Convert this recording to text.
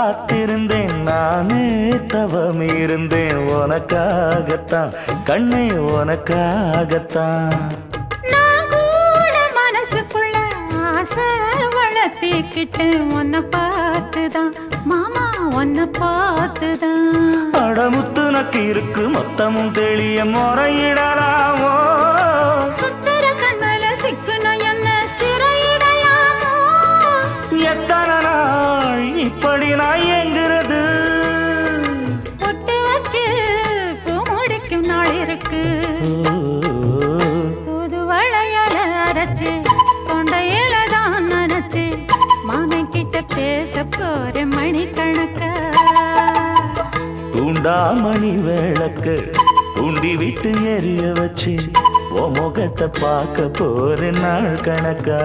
காத்திருந்தேன் நானே தவம் இருந்தேன் உனக்காகத்தான் கண்ணே உனக்காகத்தான் நான் கூட மனசுக்குள்ள ஆசை வளர்த்திக்கிட்டேன் உன்னை பார்த்துதான் மாமா உன்னை பார்த்துதான் அடமுத்து நக்கு இருக்கு மொத்தமும் தெளிய முறையிடலாமோ சுத்தர கண்மல சிக்குன என்ன சிறையிடையாமோ எத்தனை நாள் இப்படி நான் எங்கிறது பொட்டு வச்சு பூ முடிக்கும் நாள் இருக்கு புது வளையல அரைச்சு கொண்டையில தான் நினைச்சு மாமன் கிட்ட பேச போற மணிக்கணக்கா தூண்டாமணி விளக்கு தூண்டி விட்டு எரிய வச்சு உன் முகத்தை பார்க்க போற நாள் கணக்கா